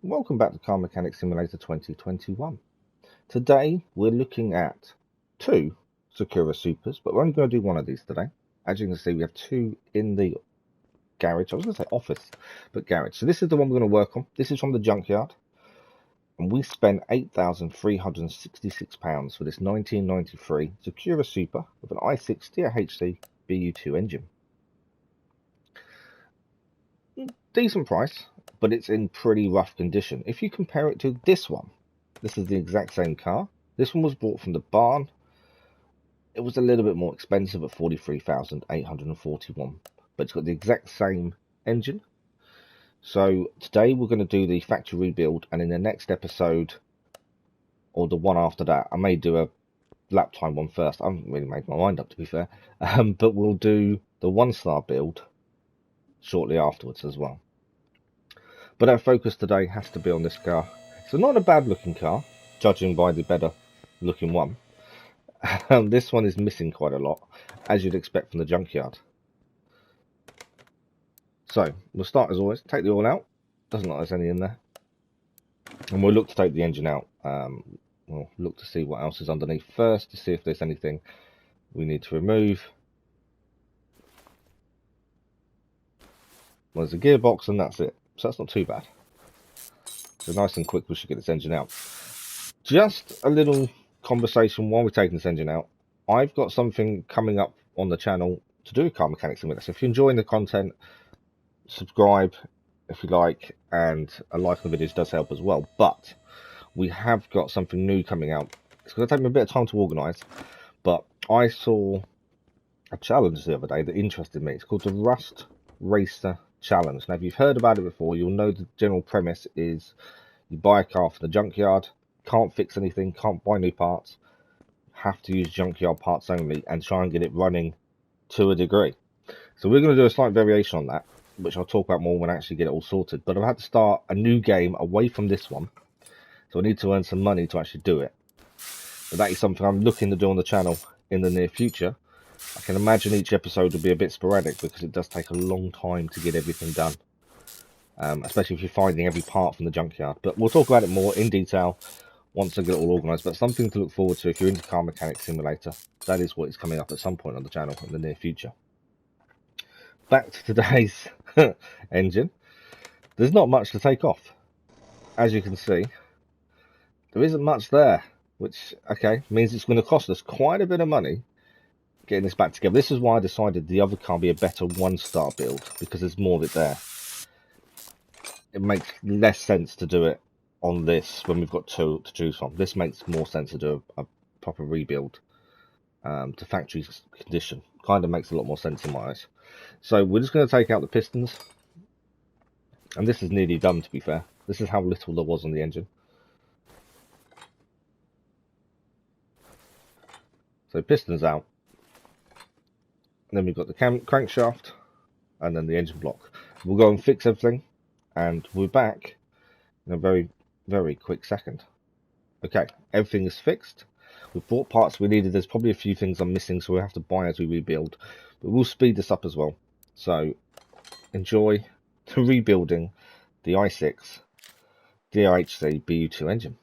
Welcome back to Car Mechanic Simulator 2021. Today we're looking at two Sakura Supas, but we're only going to do one of these today. As you can see, we have two in the garage. I was going to say office, but garage. So this is the one we're going to work on. This is from the junkyard. And we spent £8,366 for this 1993 Sakura Supa with an i6 DHC BU2 engine. Decent price, but it's in pretty rough condition. If you compare it to this one, this is the exact same car. This one was bought from the barn. It was a little bit more expensive at £43,841, but it's got the exact same engine. So today we're going to do the factory rebuild, and in the next episode, or the one after that, I may do a lap time one first. I haven't really made my mind up, to be fair, but we'll do the 1-star build shortly afterwards as well. But our focus today has to be on this car. So not a bad looking car, judging by the better looking one. This one is missing quite a lot, as you'd expect from the junkyard. So we'll start as always, take the oil out. Doesn't look like there's any in there. And we'll look to take the engine out. We'll look to see what else is underneath first, to see if there's anything we need to remove. Well, there's a gearbox and that's it. So that's not too bad. So nice and quick we should get this engine out. Just a little conversation while we're taking this engine out. I've got something coming up on the channel to do with Car Mechanic Simulator. So if you're enjoying the content, subscribe if you like, and a like on the videos does help as well. But we have got something new coming out. It's going to take me a bit of time to organise, but I saw a challenge the other day that interested me. It's called the Rust Racer Challenge. Now, if you've heard about it before, you'll know the general premise is you buy a car from the junkyard, can't fix anything, can't buy new parts, have to use junkyard parts only and try and get it running to a degree. So we're going to do a slight variation on that, which I'll talk about more when I actually get it all sorted. But I've had to start a new game away from this one, so I need to earn some money to actually do it. But that is something I'm looking to do on the channel in the near future. I can imagine each episode will be a bit sporadic because it does take a long time to get everything done, especially if you're finding every part from the junkyard. But we'll talk about it more in detail once I get it all organised. But something to look forward to if you're into Car Mechanic Simulator. That is what is coming up at some point on the channel in the near future. Back to today's engine. There's not much to take off. As you can see, there isn't much there, which, okay, means it's going to cost us quite a bit of money getting this back together. This is why I decided the other car be a better 1-star build, because there's more of it there. It makes less sense to do it on this when we've got two to choose from. This makes more sense to do a proper rebuild to factory condition. Kind of makes a lot more sense in my eyes. So we're just going to take out the pistons, and this is nearly done, to be fair. This is how little there was on the engine. So pistons out. And then we've got the crankshaft, and then the engine block. We'll go and fix everything, and we're back in a very, very quick second. Okay, everything is fixed. We've bought parts we needed. There's probably a few things I'm missing, so we'll have to buy as we rebuild. But we'll speed this up as well. So enjoy the rebuilding the i6 DHC BU2 engine.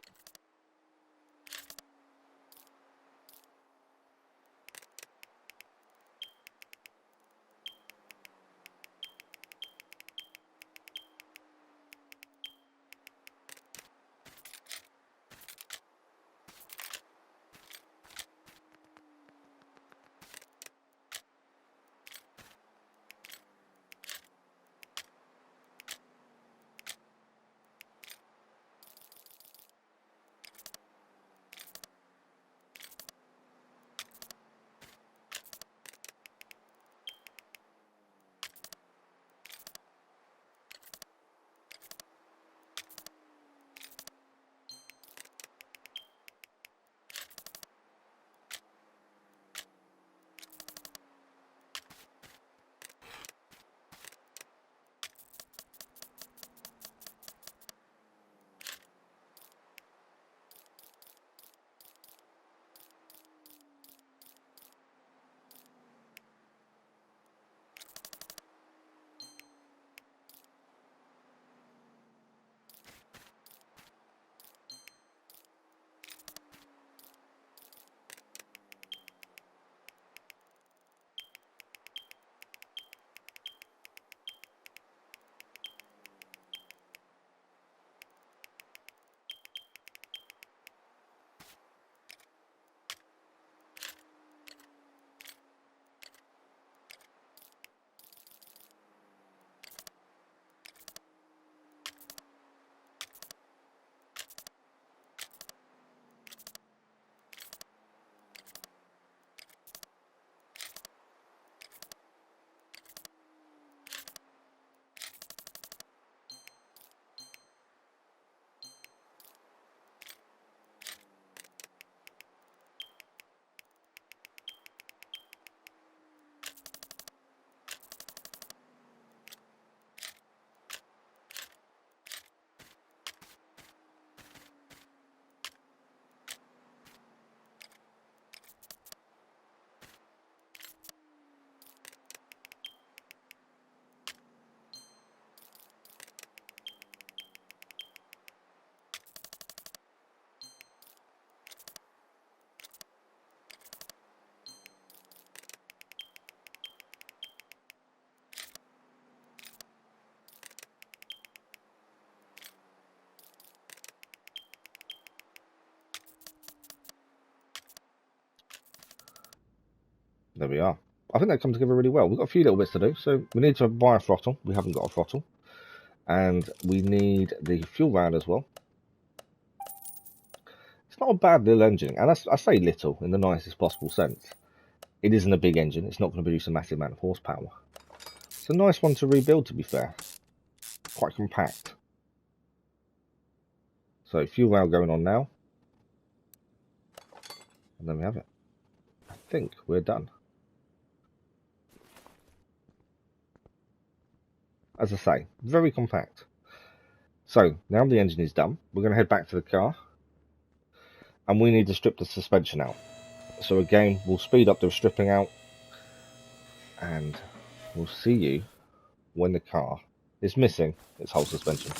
There we are. I think that comes together really well. We've got a few little bits to do. So we need to buy a throttle. We haven't got a throttle. And we need the fuel round as well. It's not a bad little engine. And I say little in the nicest possible sense. It isn't a big engine. It's not going to produce a massive amount of horsepower. It's a nice one to rebuild, to be fair. Quite compact. So fuel rail going on now. And then we have it. I think we're done. As I say, very compact. So now the engine is done. We're going to head back to the car. And we need to strip the suspension out. So again, we'll speed up the stripping out. And we'll see you when the car is missing its whole suspension.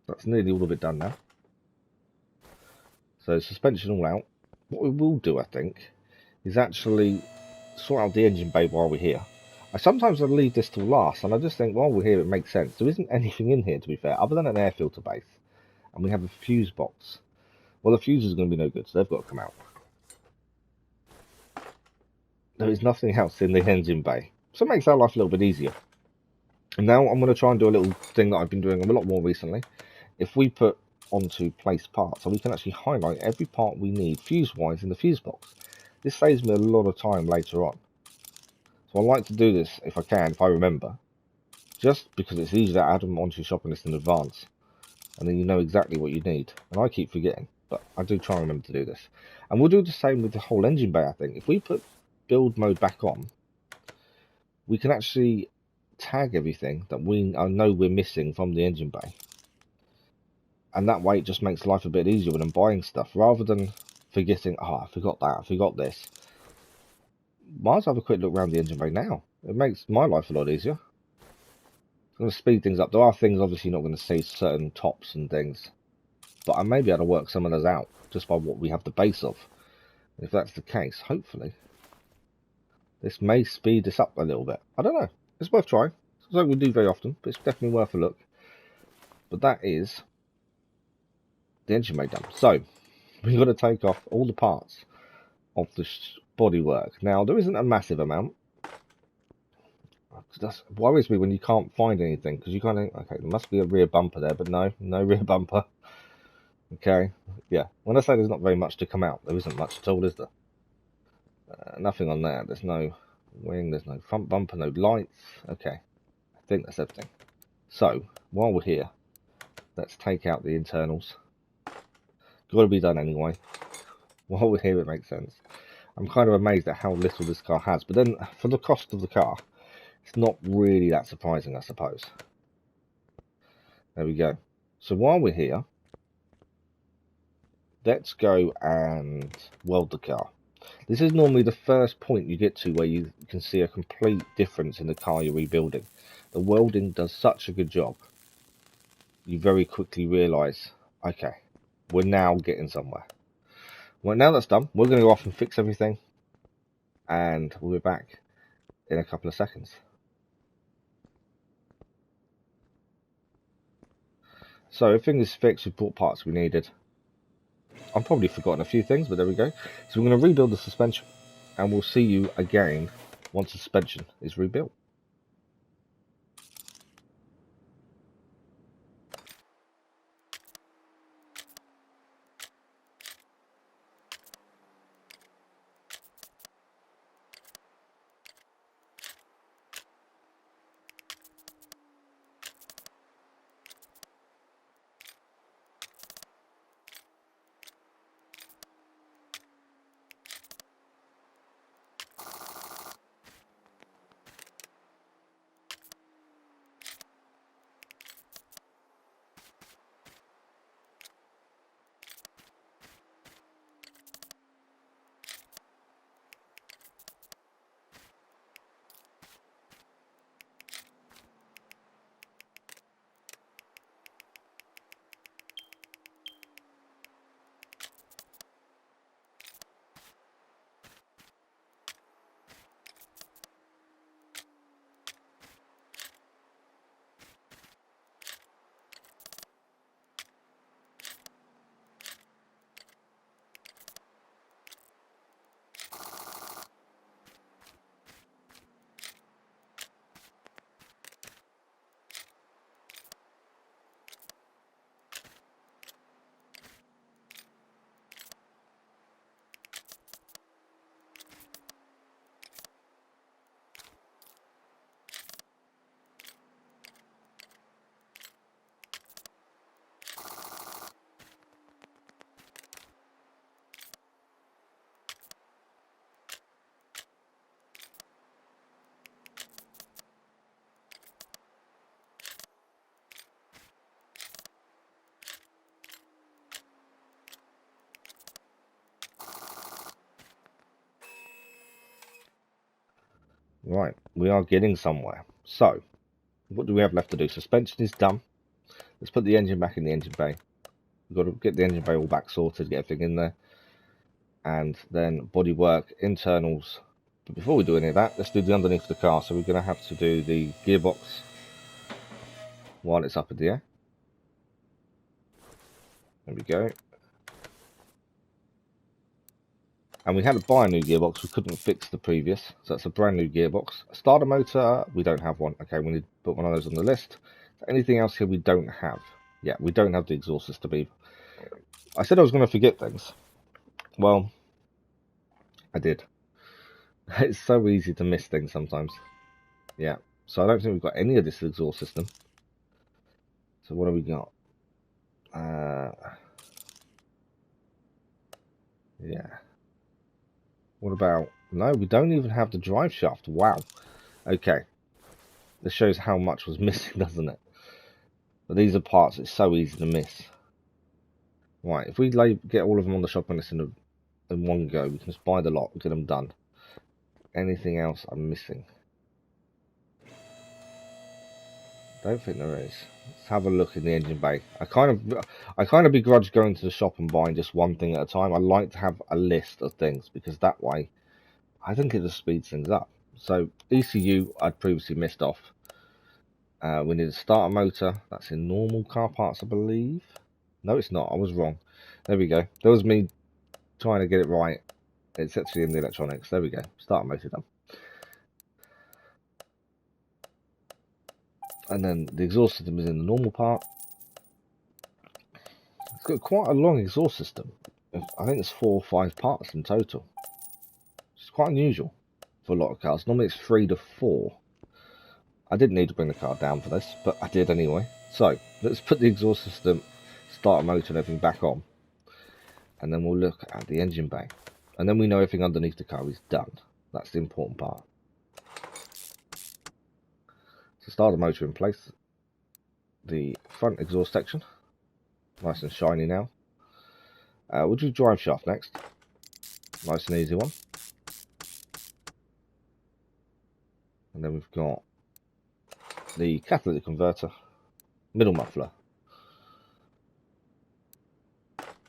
That's nearly all of it done now. So suspension all out. What we will do, I think, is actually sort out the engine bay while we're here. Sometimes I leave this till last, and I just think while we're here it makes sense. There isn't anything in here, to be fair, other than an air filter base. And we have a fuse box. Well, the fuse is going to be no good, so they've got to come out. There is nothing else in the engine bay. So it makes our life a little bit easier. And now I'm going to try and do a little thing that I've been doing a lot more recently. If we put onto place parts, so we can actually highlight every part we need fuse-wise in the fuse box. This saves me a lot of time later on. So I like to do this if I can, if I remember. Just because it's easier to add them onto your shopping list in advance. And then you know exactly what you need. And I keep forgetting, but I do try and remember to do this. And we'll do the same with the whole engine bay, I think. If we put build mode back on, we can actually tag everything that we know we're missing from the engine bay. And that way it just makes life a bit easier when I'm buying stuff, rather than forgetting, oh, I forgot that, I forgot this. Might as well have a quick look around the engine bay now. It makes my life a lot easier. It's going to speed things up. There are things obviously not going to see, certain tops and things, but I may be able to work some of those out just by what we have the base of. If that's the case, hopefully this may speed this up a little bit. I don't know. It's worth trying. It's something we do very often, but it's definitely worth a look. But that is the engine bay done. So we've got to take off all the parts of the bodywork. Now there isn't a massive amount. That worries me when you can't find anything, because you kind of, okay, there must be a rear bumper there, but no rear bumper. Okay, yeah, when I say there's not very much to come out, there isn't much at all, is there? Nothing on there. There's no wing, there's no front bumper, no lights. Okay, I think that's everything. So while we're here, let's take out the internals. Got to be done anyway. While we're here, it makes sense. I'm kind of amazed at how little this car has, but then for the cost of the car, it's not really that surprising, I suppose. There we go. So while we're here, let's go and weld the car. This is normally the first point you get to where you can see a complete difference in the car you're rebuilding. The welding does such a good job. You very quickly realise, okay, we're now getting somewhere. Well, now that's done, we're going to go off and fix everything, and we'll be back in a couple of seconds. So everything is fixed, we've bought parts we needed. I've probably forgotten a few things, but there we go. So we're going to rebuild the suspension, and we'll see you again once the suspension is rebuilt. Right, we are getting somewhere. So, what do we have left to do? Suspension is done. Let's put the engine back in the engine bay. We've got to get the engine bay all back sorted, get everything in there. And then bodywork, internals. But before we do any of that, let's do the underneath of the car. So we're going to have to do the gearbox while it's up in the air. There we go. And we had to buy a new gearbox. We couldn't fix the previous. So that's a brand new gearbox. A starter motor, we don't have one. Okay, we need to put one of those on the list. Anything else here we don't have? Yeah, we don't have the exhaust system either. I said I was going to forget things. Well, I did. It's so easy to miss things sometimes. Yeah, so I don't think we've got any of this exhaust system. So what have we got? Yeah. What about... No, we don't even have the drive shaft. Wow. Okay. This shows how much was missing, doesn't it? But these are parts it's so easy to miss. Right, if we get all of them on the shopping list in one go, we can just buy the lot and get them done. Anything else I'm missing? Don't think there is. Let's have a look in the engine bay. I kind of begrudge going to the shop and buying just one thing at a time. I like to have a list of things because that way I think it just speeds things up. So ECU I'd previously missed off. We need a starter motor. That's in normal car parts, I believe. No, it's not. I was wrong. There we go. That was me trying to get it right. It's actually in the electronics. There we go. Starter motor done. And then the exhaust system is in the normal part. It's got quite a long exhaust system. I think it's 4 or 5 parts in total. It's quite unusual for a lot of cars. Normally it's 3 to 4. I didn't need to bring the car down for this, but I did anyway. So let's put the exhaust system, starter motor and everything back on. And then we'll look at the engine bay. And then we know everything underneath the car is done. That's the important part. So starter motor in place. The front exhaust section. Nice and shiny now. We'll do drive shaft next. Nice and easy one. And then we've got the catalytic converter, middle muffler,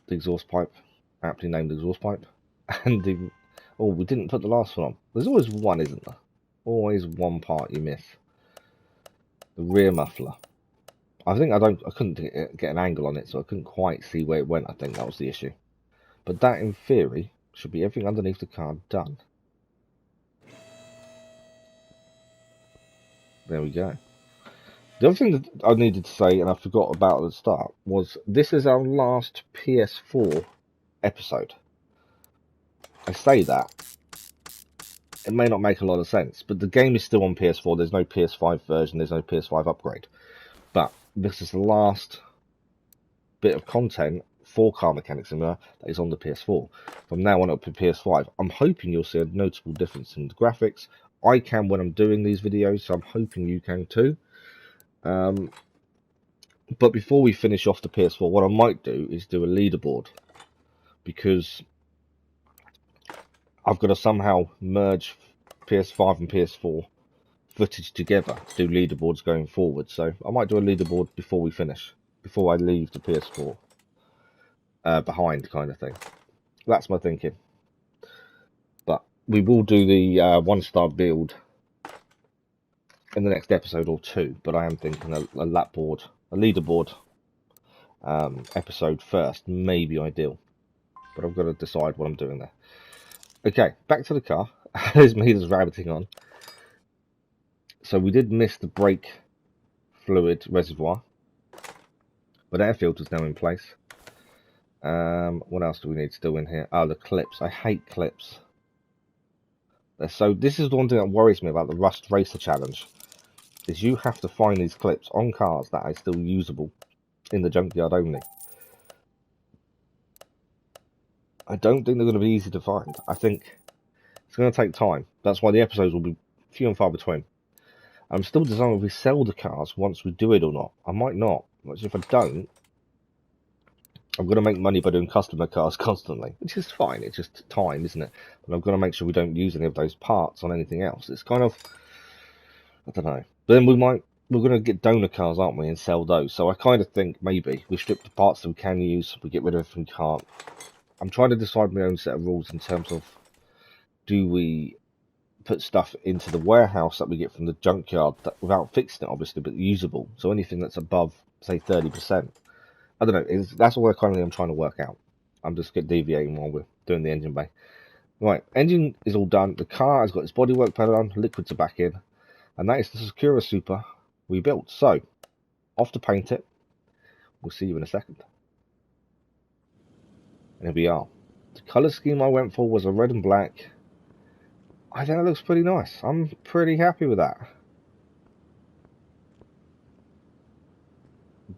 the exhaust pipe, aptly named exhaust pipe, and the... Oh, we didn't put the last one on. There's always one, isn't there? Always one part you miss. The rear muffler. I think I couldn't get an angle on it, so I couldn't quite see where it went. I think that was the issue. But that, in theory, should be everything underneath the car done. There we go. The other thing that I needed to say, and I forgot about at the start, was this is our last PS4 episode. I say that. It may not make a lot of sense, but the game is still on PS4. There's no PS5 version. There's no PS5 upgrade. But this is the last bit of content for Car Mechanic Simulator that is on the PS4. From now on up to PS5, I'm hoping you'll see a notable difference in the graphics. I can when I'm doing these videos, so I'm hoping you can too. But before we finish off the PS4, what I might do is do a leaderboard, because I've got to somehow merge PS5 and PS4 footage together to do leaderboards going forward. So I might do a leaderboard before we finish, before I leave the PS4 behind, kind of thing. That's my thinking. But we will do the 1-star build in the next episode or two. But I am thinking a leaderboard episode first may be ideal. But I've got to decide what I'm doing there. Okay, back to the car. There's me just rabbiting on. So we did miss the brake fluid reservoir, but air filter's now in place. What else do we need still in here? Oh, the clips. I hate clips. So this is the one thing that worries me about the Rust Racer Challenge, is you have to find these clips on cars that are still usable in the junkyard only. I don't think they're going to be easy to find. I think it's going to take time. That's why the episodes will be few and far between. I'm still deciding if we sell the cars once we do it or not. I might not. Which if I don't, I'm going to make money by doing customer cars constantly, which is fine. It's just time, isn't it? But I'm going to make sure we don't use any of those parts on anything else. It's kind of, I don't know. But then we're going to get donor cars, aren't we, and sell those. So I kind of think maybe we strip the parts that we can use, we get rid of everything we can't. I'm trying to decide my own set of rules in terms of, do we put stuff into the warehouse that we get from the junkyard without fixing it, obviously, but usable. So anything that's above, say, 30%. I don't know. That's all the kind of thing I'm trying to work out. I'm just deviating while we're doing the engine bay. Right, engine is all done. The car has got its bodywork panel on. Liquids are back in. And that is the Sakura Supa we built. So, off to paint it. We'll see you in a second. And here we are. The colour scheme I went for was a red and black. I think it looks pretty nice. I'm pretty happy with that.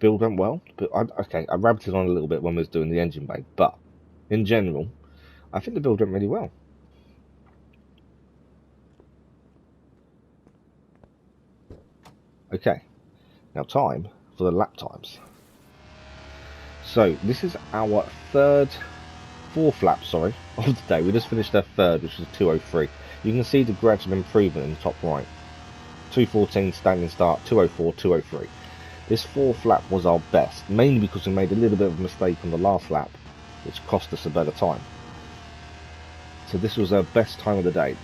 Build went well, but I rabbited on a little bit when we was doing the engine bay, but in general, I think the build went really well. Okay, now time for the lap times. So this is our fourth lap, of the day. We just finished our third, which was 2:03. You can see the gradual improvement in the top right. 2:14 standing start, 2:04, 2:03. This fourth lap was our best, mainly because we made a little bit of a mistake on the last lap, which cost us a better time. So this was our best time of the day.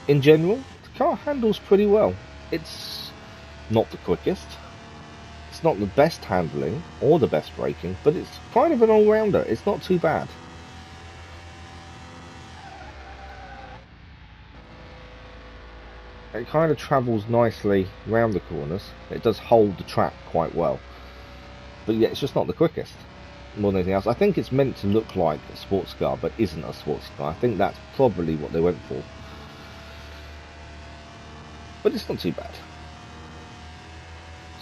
In general, the car handles pretty well. It's not the quickest, it's not the best handling or the best braking, but it's kind of an all-rounder. It's not too bad. It kind of travels nicely round the corners. It does hold the track quite well. But yeah, it's just not the quickest, more than anything else. I think it's meant to look like a sports car, but isn't a sports car. I think that's probably what they went for. But it's not too bad.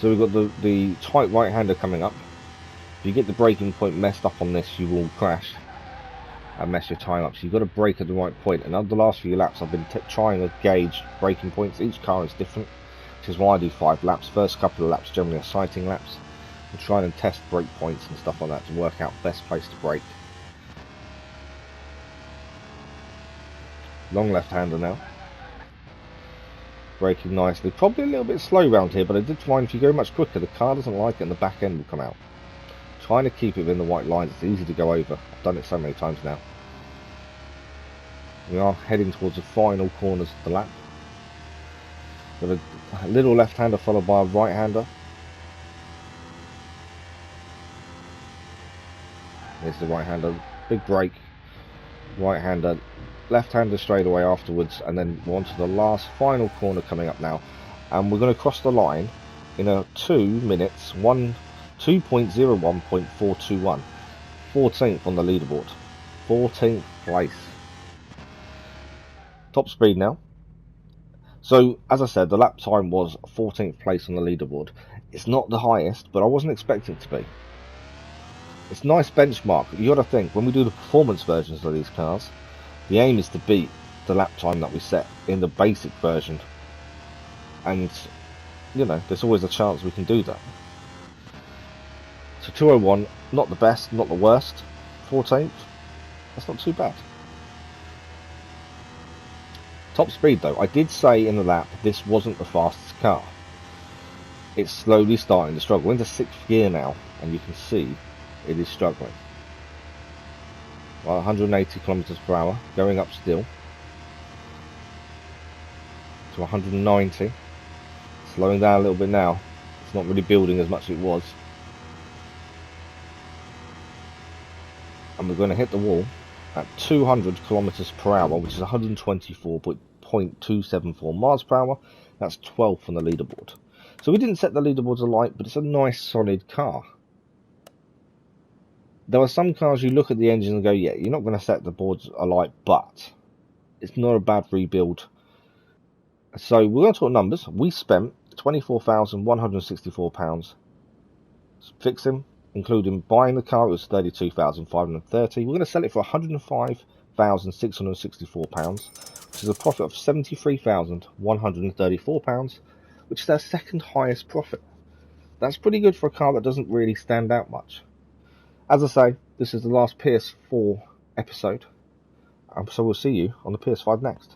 So we've got the tight right-hander coming up. If you get the braking point messed up on this, you will crash and mess your time up. So you've got to brake at the right point. And over the last few laps, I've been trying to gauge braking points. Each car is different, which is why I do 5 laps. First couple of laps generally are sighting laps. I'm trying to test brake points and stuff like that to work out best place to brake. Long left-hander now. Braking nicely. Probably a little bit slow round here, but I did find if you go much quicker, the car doesn't like it and the back end will come out. Trying to keep it within the white lines. It's easy to go over. I've done it so many times now. We are heading towards the final corners of the lap. Got a little left-hander followed by a right-hander. There's the right-hander. Big brake. Right-hander. Left-hander straight away afterwards. And then we're on to the last final corner coming up now. And we're going to cross the line in a 2 minutes, 2.01.421. 14th on the leaderboard. 14th place. Top speed now. So, as I said, the lap time was 14th place on the leaderboard. It's not the highest, but I wasn't expecting it to be. It's a nice benchmark. You got to think, when we do the performance versions of these cars, the aim is to beat the lap time that we set in the basic version. And, you know, there's always a chance we can do that. So 2:01, not the best, not the worst. 14th, that's not too bad. Top speed though, I did say in the lap this wasn't the fastest car. It's slowly starting to struggle. We're into 6th gear now, and you can see it is struggling. Well, 180 kilometers per hour, going up still to 190. Slowing down a little bit now. It's not really building as much as it was. And we're going to hit the wall at 200 kilometers per hour, which is 124.274 miles per hour. That's 12th on the leaderboard. So we didn't set the leaderboards alight, but it's a nice solid car. There are some cars you look at the engine and go, yeah, you're not going to set the boards alight, but it's not a bad rebuild. So we're going to talk numbers. We spent £24,164 fixing, including buying the car. It was £32,530. We're going to sell it for £105,664, which is a profit of £73,134, which is our second highest profit. That's pretty good for a car that doesn't really stand out much. As I say, this is the last PS4 episode, so we'll see you on the PS5 next.